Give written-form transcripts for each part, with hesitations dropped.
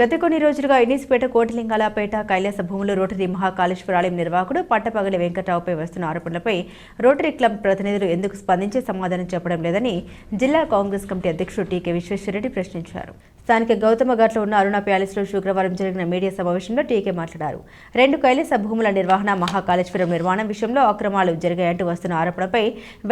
గత కొన్ని రోజులుగా ఎన్నిసిపేట కోటిలింగాలపేట కైలాస భూములు రోటరీ మహాకాళేశ్వరాలయం నిర్వాహకుడు పట్టపగలి వెంకట్రావుపై వస్తున్న ఆరోపణలపై రోటరీ క్లబ్ ప్రతినిధులు ఎందుకు స్పందించి సమాధానం చెప్పడం లేదని జిల్లా కాంగ్రెస్ కమిటీ అధ్యక్షుడు టీకే విశ్వేశ్వరరెడ్డి ప్రశ్నించారు. స్థానిక గౌతమఘాట్లో ఉన్న అరుణ ప్యాలెస్లో శుక్రవారం జరిగిన మీడియా సమావేశంలో టీకే మాట్లాడారు. 2 కైలాస భూముల నిర్వహణ, మహాకాళేశ్వరం నిర్మాణం విషయంలో అక్రమాలు జరిగాయంటూ వస్తున్న ఆరోపణపై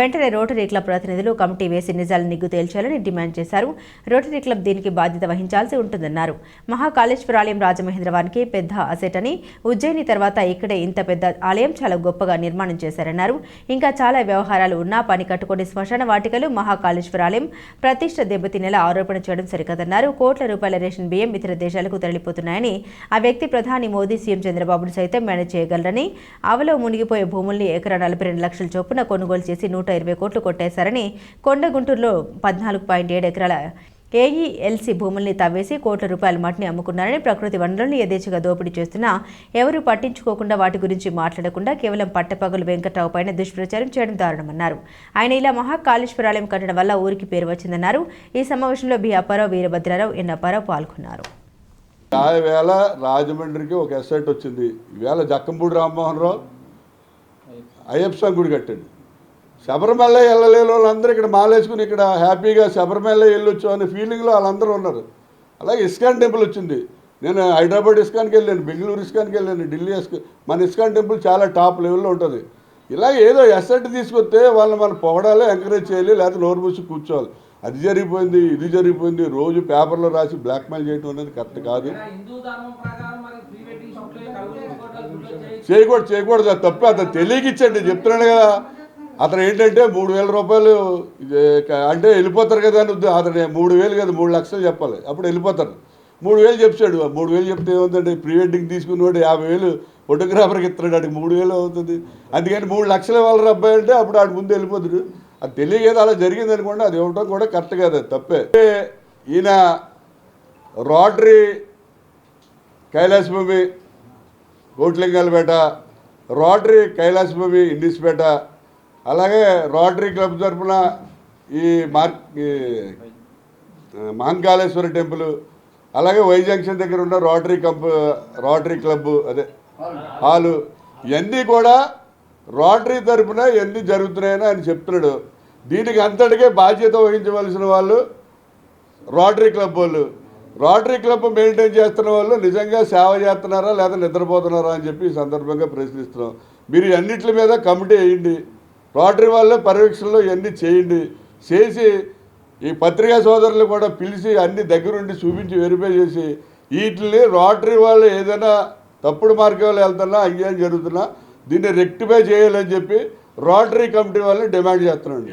వెంటనే రోటరీ క్లబ్ ప్రతినిధులు కమిటీ వేసి నిజాలు నిగ్గు తేల్చాలని డిమాండ్ చేశారు. రోటరీ క్లబ్ దీనికి బాధ్యత వహించాల్సి ఉంటుందన్నారు. మహాకాళేశ్వరాలయం రాజమహేంద్రవరానికి పెద్ద అసెట్ అని, ఉజ్జయిని తర్వాత ఇక్కడే ఇంత పెద్ద ఆలయం చాలా గొప్పగా నిర్మాణం చేశారన్నారు. ఇంకా చాలా వ్యవహారాలు ఉన్నా పని కట్టుకుని శ్మశాన వాటికలు మహాకాళేశ్వరాలయం ప్రతిష్ట దెబ్బతినేలా ఆరోపణ చేయడం సరికాదన్నారు. కోట్ల రూపాయల రేషన్ బియ్యం ఇతర దేశాలకు తరలిపోతున్నాయని, ఆ వ్యక్తి ప్రధాని మోదీ, సీఎం చంద్రబాబును సైతం మేనేజ్ చేయగలరని, ఆవలో మునిగిపోయే భూముల్ని ఎకరా 42 లక్షల చొప్పున కొనుగోలు చేసి 120 కోట్లు కొట్టేశారని, కొండగుంటూరులో 14.7 ఎకరాల ఏఈఎల్సీ భూముల్ని తవ్వేసి కోట్ల రూపాయల మట్టిని అమ్ముకున్నారని, ప్రకృతి వనరులను యథేచ్ఛగా దోపిడీ చేస్తున్నా ఎవరూ పట్టించుకోకుండా వాటి గురించి మాట్లాడకుండా కేవలం పట్టపగలు వెంకట్రావు పైన దుష్ప్రచారం చేయడం దారుణమన్నారు. ఆయన ఇలా మహాకాళేశ్వరాలయం కట్టడం వల్ల ఊరికి పేరు వచ్చిందన్నారు. ఈ సమావేశంలో బి అప్పారావు, వీరభద్రరావు, ఎన్ అప్పారావు పాల్గొన్నారు. ఈవేళ రాజమండ్రికి ఒక ఎస్ఐట్ వచ్చింది. ఈవేళ జక్కంపూడి రామ్మోహన్ రావు అయ్యప్ప గుడి కట్టండి. శబరిమల వెళ్ళలేని వాళ్ళందరూ ఇక్కడ మాలేసుకుని ఇక్కడ హ్యాపీగా శబరిమల వెళ్ళొచ్చు అనే ఫీలింగ్లో వాళ్ళందరూ ఉన్నారు. అలాగే ఇస్కాన్ టెంపుల్ వచ్చింది. నేను హైదరాబాద్ ఇస్కాన్కి వెళ్ళాను, బెంగళూరు ఇస్కాన్కి వెళ్ళాను, ఢిల్లీ ఇస్కాన్. మన ఇస్కాన్ టెంపుల్ చాలా టాప్ లెవెల్లో ఉంటుంది. ఇలా ఏదో ఎస్ఐట్ తీసుకొస్తే వాళ్ళని మనం పొగడాలి, ఎంకరేజ్ చేయాలి, లేకపోతే నోరు మూసి కూర్చోవాలి. అది జరిగిపోయింది, ఇది జరిగిపోయింది, రోజు పేపర్లో రాసి బ్లాక్మెయిల్ చేయడం అనేది కరెక్ట్ కాదు. చేయకూడదు, అది తప్పే. అతను తెలియకిచ్చండి, చెప్తున్నాడు కదా. అతను ఏంటంటే 3,000 రూపాయలు అంటే వెళ్ళిపోతారు కదా అని అతను 3,000 కదా 3 లక్షలు చెప్పాలి, అప్పుడు వెళ్ళిపోతారు. 3,000 చెప్పాడు. 3,000 చెప్తే ఏమవుతుందంటే ప్రీ వెడ్డింగ్ తీసుకున్నవాడు 50,000 ఫోటోగ్రాఫర్కి ఇస్తున్నాడు, ఆడికి 3,000 అవుతుంది. అందుకని 3 లక్షల వాళ్ళ అబ్బాయి అంటే అప్పుడు ఆడి ముందు వెళ్ళిపోతాడు. అది తెలియదు, అలా జరిగింది అనుకోండి, అది ఇవ్వటం కూడా కరెక్ట్ కాదు, అది తప్పే. ఈయన రోటరీ కైలాసభూమి కోటిలింగాలపేట, రోటరీ కైలాసభూమి ఇండిస్పేట, అలాగే రోటరీ క్లబ్ తరఫున ఈ మహాకాళేశ్వర టెంపుల్, అలాగే వై జంక్షన్ దగ్గర ఉన్న రోటరీ క్లబ్ అదే హాలు, ఇవన్నీ కూడా రోటరీ తరఫున ఇవన్నీ జరుగుతున్నాయని ఆయన చెప్తున్నాడు. దీనికి అంతటికే బాధ్యత వహించవలసిన వాళ్ళు రోటరీ క్లబ్ వాళ్ళు. రోటరీ క్లబ్ మెయింటైన్ చేస్తున్న వాళ్ళు నిజంగా సేవ చేస్తున్నారా లేదా నిద్రపోతున్నారా అని చెప్పి ఈ సందర్భంగా ప్రశ్నిస్తున్నాం. మీరు అన్నింటి మీద కమిటీ వేయండి, రోటరీ వాళ్ళే పర్యవేక్షణలో ఇవన్నీ చేయండి. చేసి ఈ పత్రికా సోదరులు కూడా పిలిచి అన్ని దగ్గరుండి చూపించి వెరిఫై చేసి వీటిని రోటరీ వాళ్ళు ఏదైనా తప్పుడు మార్గంలో వెళ్తున్నా, అన్యాయం జరుగుతున్నా దీన్ని రెక్టిఫై చేయాలని చెప్పి రోటరీ కమిటీ వాళ్ళని డిమాండ్ చేస్తున్నాండి.